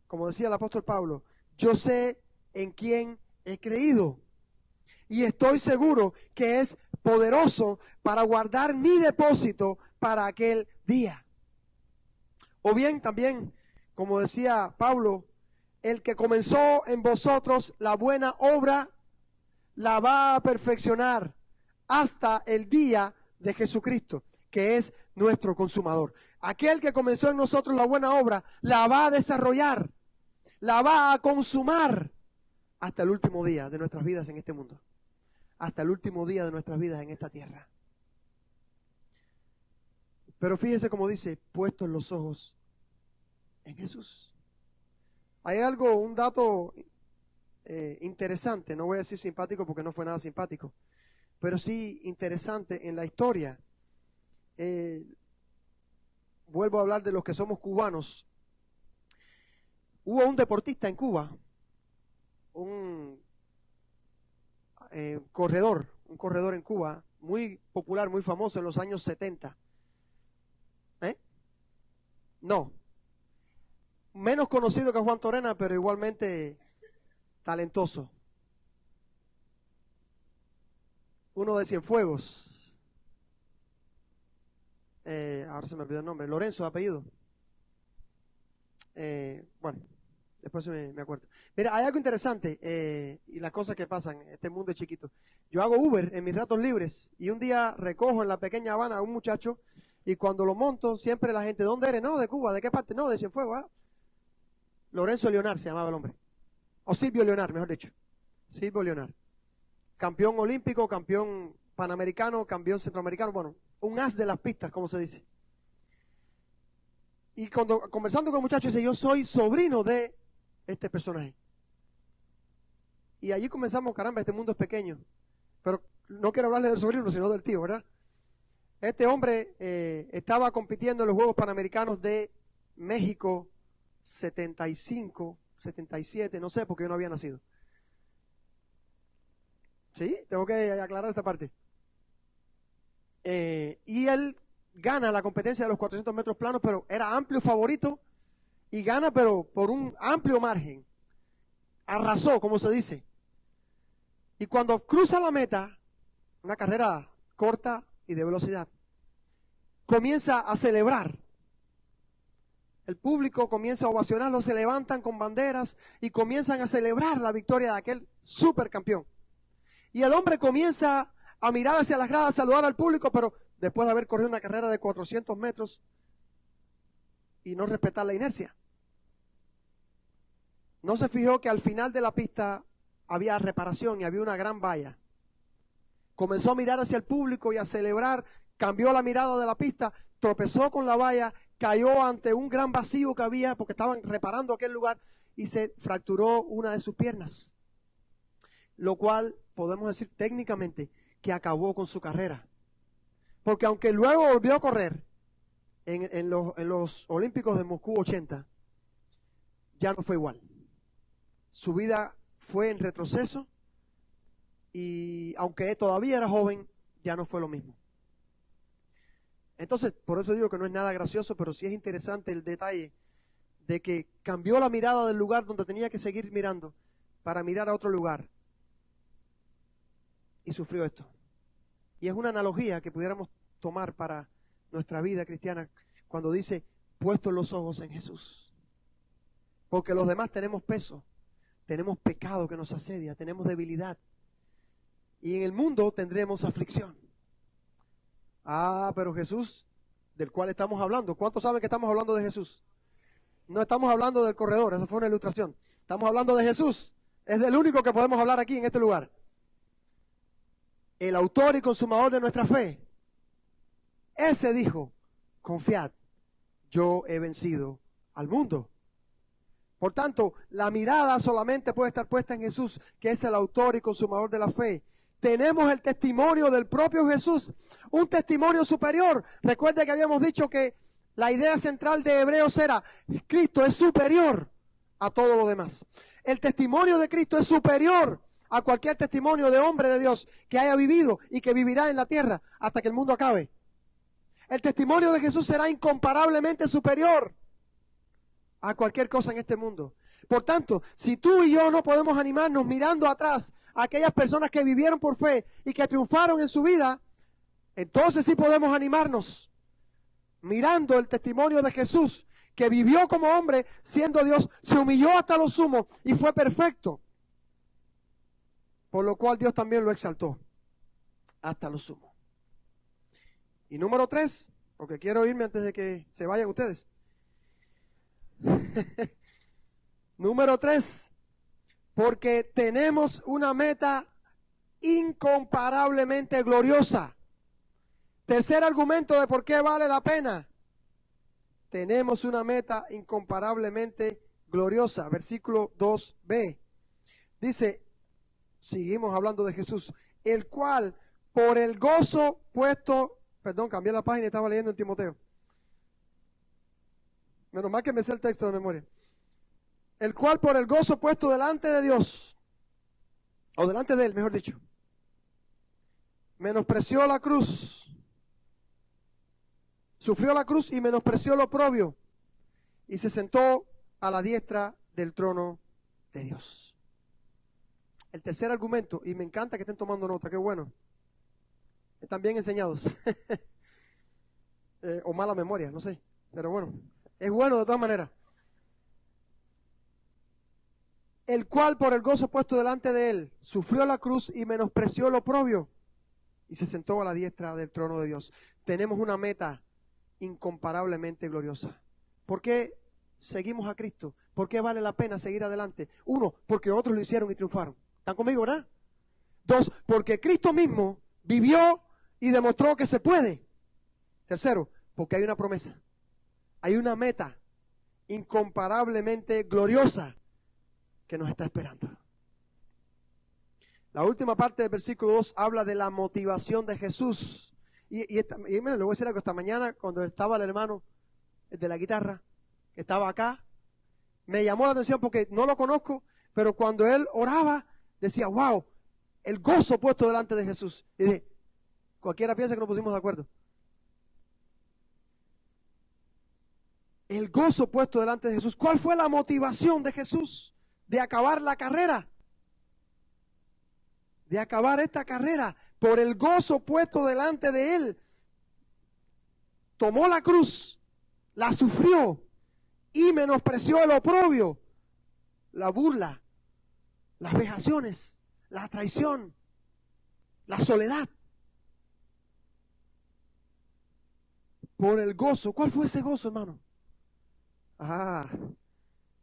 como decía el apóstol Pablo, yo sé en quién he creído. Y estoy seguro que es poderoso para guardar mi depósito para aquel día. O bien también, como decía Pablo, el que comenzó en vosotros la buena obra, la va a perfeccionar hasta el día de Jesucristo, que es nuestro consumador. Aquel que comenzó en nosotros la buena obra, la va a desarrollar, la va a consumar hasta el último día de nuestras vidas en este mundo, hasta el último día de nuestras vidas en esta tierra. Pero fíjese como dice, puestos los ojos en Jesús. Hay algo, un dato interesante, no voy a decir simpático porque no fue nada simpático, pero sí interesante en la historia. Vuelvo a hablar de los que somos cubanos. Hubo un deportista en Cuba, un corredor en Cuba, muy popular, muy famoso en los años 70. No. Menos conocido que Juan Torena, pero igualmente talentoso. Uno de Cienfuegos. Ahora se me olvidó el nombre. Lorenzo, de apellido. Bueno, después me acuerdo. Mira, hay algo interesante y las cosas que pasan en este mundo es chiquito. Yo hago Uber en mis ratos libres y un día recojo en la pequeña Habana a un muchacho y cuando lo monto, siempre la gente, ¿dónde eres? No, de Cuba. ¿De qué parte? No, de Cienfuegos. Lorenzo Leonard se llamaba el hombre. O Silvio Leonard, mejor dicho. Silvio Leonard. Campeón olímpico, campeón panamericano, campeón centroamericano. Bueno, un as de las pistas, como se dice. Y cuando conversando con el muchacho, dice, yo soy sobrino de este personaje. Y allí comenzamos, caramba, este mundo es pequeño. Pero no quiero hablarle del sobrino, sino del tío, ¿verdad? Este hombre estaba compitiendo en los Juegos Panamericanos de México 75, 77, no sé, porque yo no había nacido. ¿Sí? Tengo que aclarar esta parte. Y él gana la competencia de los 400 metros planos, pero era amplio favorito y gana, pero por un amplio margen. Arrasó, como se dice. Y cuando cruza la meta, una carrera corta y de velocidad, comienza a celebrar. El público comienza a ovacionarlo, se levantan con banderas y comienzan a celebrar la victoria de aquel supercampeón. Y el hombre comienza a mirar hacia las gradas, a saludar al público, pero después de haber corrido una carrera de 400 metros y no respetar la inercia. No se fijó que al final de la pista había reparación y había una gran valla. Comenzó a mirar hacia el público y a celebrar, cambió la mirada de la pista, tropezó con la valla, cayó ante un gran vacío que había porque estaban reparando aquel lugar y se fracturó una de sus piernas. Lo cual podemos decir técnicamente que acabó con su carrera. Porque aunque luego volvió a correr en los Olímpicos de Moscú 80, ya no fue igual. Su vida fue en retroceso y aunque todavía era joven, ya no fue lo mismo. Entonces, por eso digo que no es nada gracioso, pero sí es interesante el detalle de que cambió la mirada del lugar donde tenía que seguir mirando para mirar a otro lugar. Y sufrió esto. Y es una analogía que pudiéramos tomar para nuestra vida cristiana cuando dice, puesto los ojos en Jesús. Porque los demás tenemos peso, tenemos pecado que nos asedia, tenemos debilidad. Y en el mundo tendremos aflicción. Ah, pero Jesús, del cual estamos hablando, ¿cuántos saben que estamos hablando de Jesús? No estamos hablando del corredor, esa fue una ilustración. Estamos hablando de Jesús. Es del único que podemos hablar aquí en este lugar. El autor y consumador de nuestra fe. Ese dijo, confiad, yo he vencido al mundo. Por tanto, la mirada solamente puede estar puesta en Jesús, que es el autor y consumador de la fe. Tenemos el testimonio del propio Jesús, un testimonio superior. Recuerde que habíamos dicho que la idea central de Hebreos era, Cristo es superior a todo lo demás. El testimonio de Cristo es superior a cualquier testimonio de hombre de Dios que haya vivido y que vivirá en la tierra hasta que el mundo acabe. El testimonio de Jesús será incomparablemente superior a cualquier cosa en este mundo. Por tanto, si tú y yo no podemos animarnos mirando atrás a aquellas personas que vivieron por fe y que triunfaron en su vida, entonces sí podemos animarnos mirando el testimonio de Jesús, que vivió como hombre siendo Dios, se humilló hasta lo sumo y fue perfecto, por lo cual Dios también lo exaltó hasta lo sumo. Y número 3, porque quiero irme antes de que se vayan ustedes. Número 3, porque tenemos una meta incomparablemente gloriosa. Tercer argumento de por qué vale la pena. Tenemos una meta incomparablemente gloriosa. Versículo 2b. Dice, seguimos hablando de Jesús, el cual por el gozo puesto, perdón, cambié la página y estaba leyendo en Timoteo. Menos mal que me sé el texto de memoria. El cual por el gozo puesto delante de Dios, o delante de Él, mejor dicho, menospreció la cruz, sufrió la cruz y menospreció lo oprobio, y se sentó a la diestra del trono de Dios. El tercer argumento, y me encanta que estén tomando nota, qué bueno, están bien enseñados, o mala memoria, no sé, pero bueno, es bueno de todas maneras. El cual por el gozo puesto delante de él, sufrió la cruz y menospreció lo oprobio, y se sentó a la diestra del trono de Dios. Tenemos una meta incomparablemente gloriosa. ¿Por qué seguimos a Cristo? ¿Por qué vale la pena seguir adelante? 1, porque otros lo hicieron y triunfaron. ¿Están conmigo, verdad? 2, porque Cristo mismo vivió y demostró que se puede. 3, porque hay una promesa. hay una meta incomparablemente gloriosa que nos está esperando. La última parte del versículo 2 habla de la motivación de Jesús. Y mira, le voy a decir algo. Esta mañana, cuando estaba el hermano de la guitarra, que estaba acá, me llamó la atención porque no lo conozco, pero cuando él oraba, decía, wow, el gozo puesto delante de Jesús. Y dije, cualquiera piensa que nos pusimos de acuerdo. El gozo puesto delante de Jesús. ¿Cuál fue la motivación de Jesús de acabar la carrera? De acabar esta carrera por el gozo puesto delante de él. Tomó la cruz, la sufrió y menospreció el oprobio, la burla, las vejaciones, la traición, la soledad. Por el gozo. ¿Cuál fue ese gozo, hermano?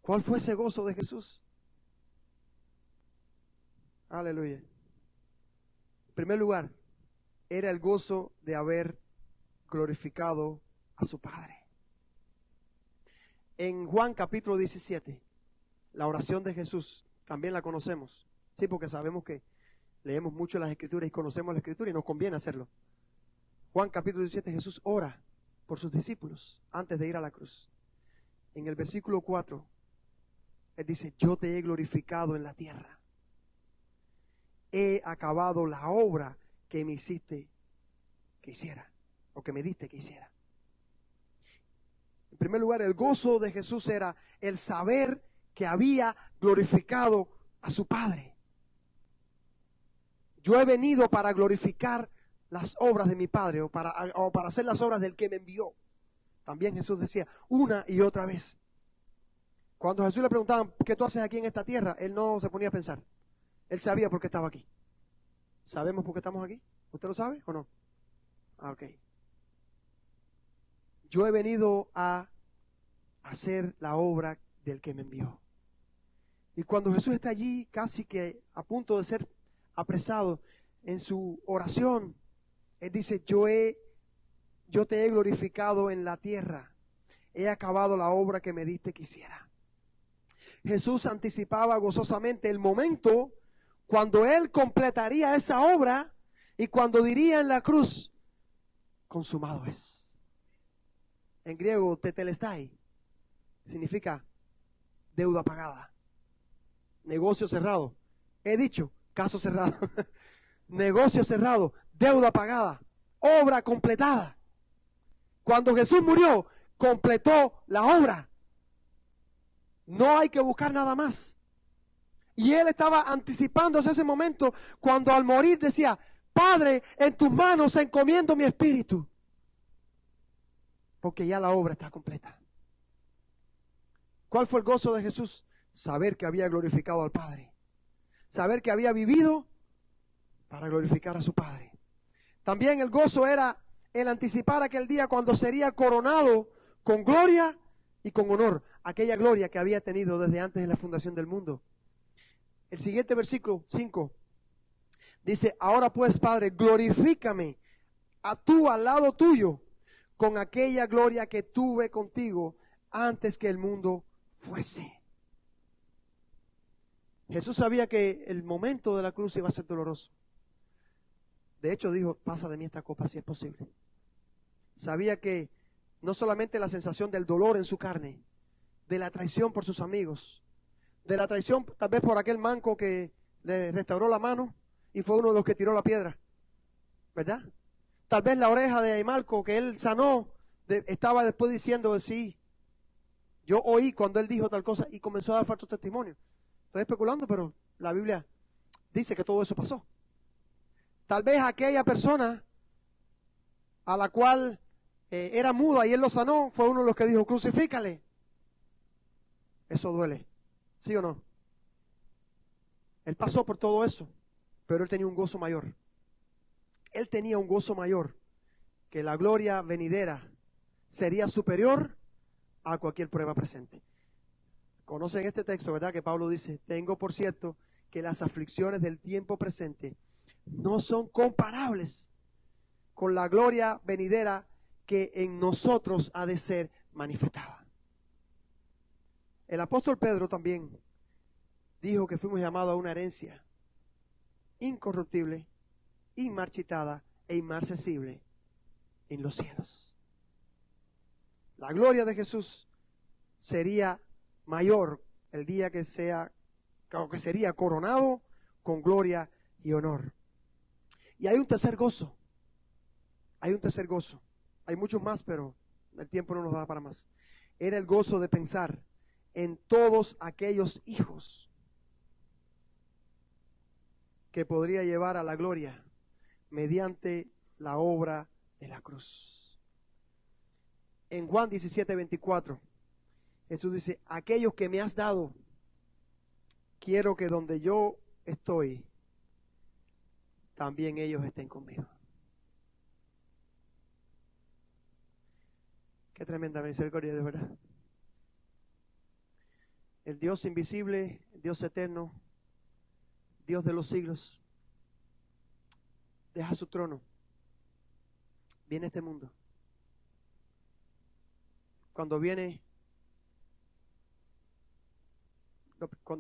¿Cuál fue ese gozo de Jesús? Aleluya. En primer lugar, era el gozo de haber glorificado a su Padre. En Juan capítulo 17, la oración de Jesús, también la conocemos. Sí, porque sabemos que leemos mucho las Escrituras y conocemos la Escritura y nos conviene hacerlo. Juan capítulo 17, Jesús ora por sus discípulos antes de ir a la cruz. En el versículo 4, Él dice, yo te he glorificado en la tierra. He acabado la obra que me hiciste que hiciera, o que me diste que hiciera. En primer lugar, el gozo de Jesús era el saber que había glorificado a su Padre. Yo he venido para glorificar las obras de mi Padre, o para hacer las obras del que me envió. También Jesús decía una y otra vez. Cuando a Jesús le preguntaban, ¿qué tú haces aquí en esta tierra? Él no se ponía a pensar. Él sabía por qué estaba aquí. ¿Sabemos por qué estamos aquí? ¿Usted lo sabe o no? Ok. Yo he venido a hacer la obra del que me envió. Y cuando Jesús está allí, casi que a punto de ser apresado, en su oración, Él dice, yo te he glorificado en la tierra. He acabado la obra que me diste que hiciera. Jesús anticipaba gozosamente el momento cuando Él completaría esa obra y cuando diría en la cruz, consumado es. En griego, tetelestai, significa deuda pagada, negocio cerrado. He dicho, caso cerrado, negocio cerrado, deuda pagada, obra completada. Cuando Jesús murió, completó la obra. No hay que buscar nada más. Y Él estaba anticipándose ese momento cuando al morir decía, Padre, en tus manos encomiendo mi espíritu. Porque ya la obra está completa. ¿Cuál fue el gozo de Jesús? Saber que había glorificado al Padre. Saber que había vivido para glorificar a su Padre. También el gozo era el anticipar aquel día cuando sería coronado con gloria y con honor. Aquella gloria que había tenido desde antes de la fundación del mundo. El siguiente versículo 5 dice, ahora pues, Padre, glorifícame a tú al lado tuyo con aquella gloria que tuve contigo antes que el mundo fuese. Jesús sabía que el momento de la cruz iba a ser doloroso. De hecho dijo, pasa de mí esta copa si es posible. Sabía que no solamente la sensación del dolor en su carne, de la traición por sus amigos, de la traición tal vez por aquel manco que le restauró la mano y fue uno de los que tiró la piedra, ¿verdad? Tal vez la oreja de Malco que él sanó, estaba después diciendo, sí, yo oí cuando él dijo tal cosa y comenzó a dar falso testimonio. Estoy especulando, pero la Biblia dice que todo eso pasó. Tal vez aquella persona a la cual era muda y él lo sanó, fue uno de los que dijo, crucifícale. Eso duele, ¿sí o no? Él pasó por todo eso, pero él tenía un gozo mayor. Él tenía un gozo mayor, que la gloria venidera sería superior a cualquier prueba presente. Conocen este texto, ¿verdad? Que Pablo dice, tengo por cierto que las aflicciones del tiempo presente no son comparables con la gloria venidera que en nosotros ha de ser manifestada. El apóstol Pedro también dijo que fuimos llamados a una herencia incorruptible, inmarchitada e inmarcesible en los cielos. La gloria de Jesús sería mayor el día que sería coronado con gloria y honor. Y hay un tercer gozo. Hay un tercer gozo. Hay muchos más, pero el tiempo no nos da para más. Era el gozo de pensar en todos aquellos hijos que podría llevar a la gloria mediante la obra de la cruz. En Juan 17:24, Jesús dice: aquellos que me has dado, quiero que donde yo estoy, también ellos estén conmigo. Qué tremenda misericordia, de verdad. El Dios invisible, el Dios eterno, Dios de los siglos, deja su trono, viene a este mundo. Cuando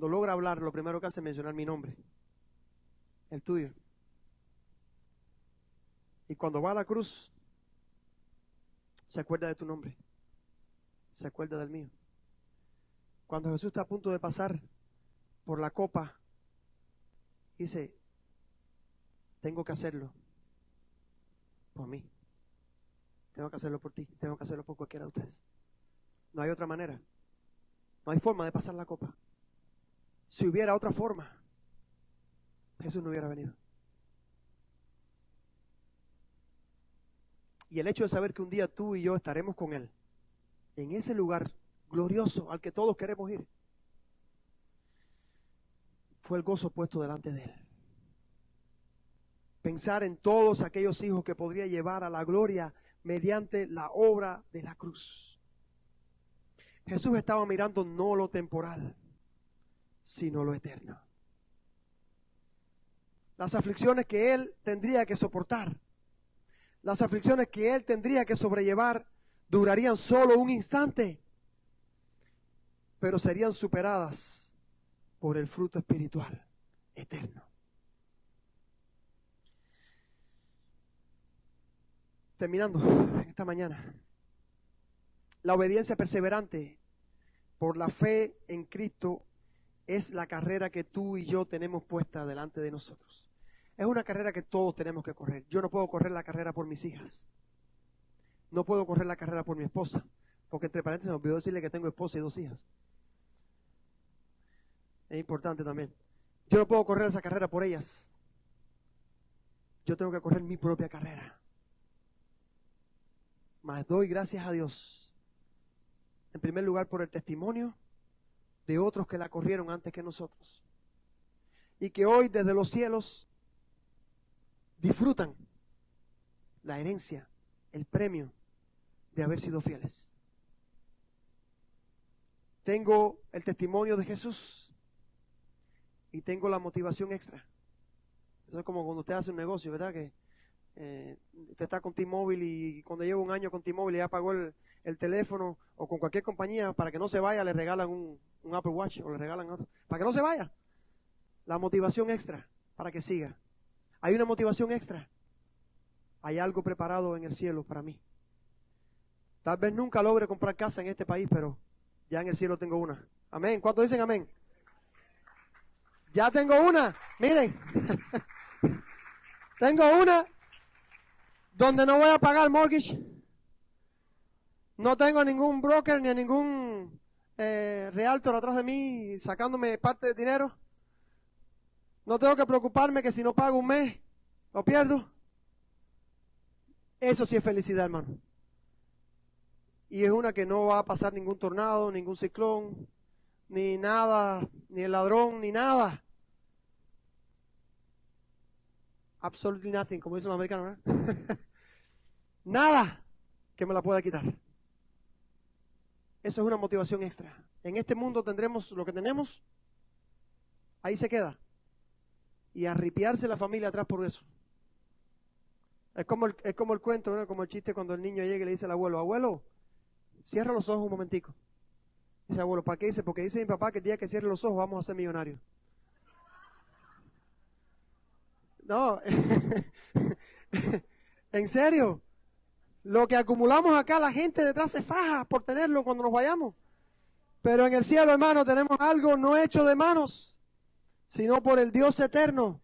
logra hablar, lo primero que hace es mencionar mi nombre, el tuyo. Y cuando va a la cruz, se acuerda de tu nombre, se acuerda del mío. Cuando Jesús está a punto de pasar por la copa, dice: tengo que hacerlo por mí, tengo que hacerlo por ti, tengo que hacerlo por cualquiera de ustedes. No hay otra manera, no hay forma de pasar la copa. Si hubiera otra forma, Jesús no hubiera venido. Y el hecho de saber que un día tú y yo estaremos con Él, en ese lugar glorioso al que todos queremos ir, fue el gozo puesto delante de Él. Pensar en todos aquellos hijos que podría llevar a la gloria mediante la obra de la cruz. Jesús estaba mirando no lo temporal, sino lo eterno. Las aflicciones que Él tendría que soportar, las aflicciones que Él tendría que sobrellevar, durarían solo un instante, pero serían superadas por el fruto espiritual eterno. Terminando esta mañana, la obediencia perseverante por la fe en Cristo es la carrera que tú y yo tenemos puesta delante de nosotros. Es una carrera que todos tenemos que correr. Yo no puedo correr la carrera por mis hijas. No puedo correr la carrera por mi esposa, porque entre paréntesis me olvidó decirle que tengo esposa y 2 hijas. Es importante también. Yo no puedo correr esa carrera por ellas. Yo tengo que correr mi propia carrera. Mas doy gracias a Dios, en primer lugar, por el testimonio de otros que la corrieron antes que nosotros. Y que hoy desde los cielos disfrutan la herencia, el premio de haber sido fieles. Tengo el testimonio de Jesús y tengo la motivación extra. Eso es como cuando usted hace un negocio, ¿verdad? Que usted está con T-Mobile y cuando lleva un año con T-Mobile ya pagó el teléfono, o con cualquier compañía, para que no se vaya le regalan un Apple Watch o le regalan otro, para que no se vaya. La motivación extra para que siga. Hay una motivación extra. Hay algo preparado en el cielo para mí. Tal vez nunca logre comprar casa en este país, pero ya en el cielo tengo una. Amén. ¿Cuántos dicen amén? Ya tengo una. Miren. Tengo una donde no voy a pagar mortgage. No tengo ningún broker ni a ningún realtor atrás de mí sacándome parte del dinero. No tengo que preocuparme que si no pago un mes, lo pierdo. Eso sí es felicidad, hermano. Y es una que no va a pasar ningún tornado, ningún ciclón, ni nada, ni el ladrón, ni nada. Absolutely nothing, como dicen los americanos, ¿verdad? Nada que me la pueda quitar. Eso es una motivación extra. En este mundo tendremos lo que tenemos, ahí se queda. Y arripiarse la familia atrás por eso. Es como el cuento, ¿no? Como el chiste cuando el niño llega y le dice al abuelo: abuelo, cierra los ojos un momentico. Dice, abuelo, ¿para qué dice? Porque dice mi papá que el día que cierre los ojos vamos a ser millonarios. No, en serio, lo que acumulamos acá, la gente detrás se faja por tenerlo cuando nos vayamos. Pero en el cielo, hermano, tenemos algo no hecho de manos, sino por el Dios eterno,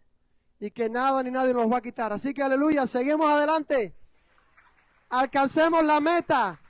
y que nada ni nadie nos va a quitar. Así que aleluya, seguimos adelante, alcancemos la meta.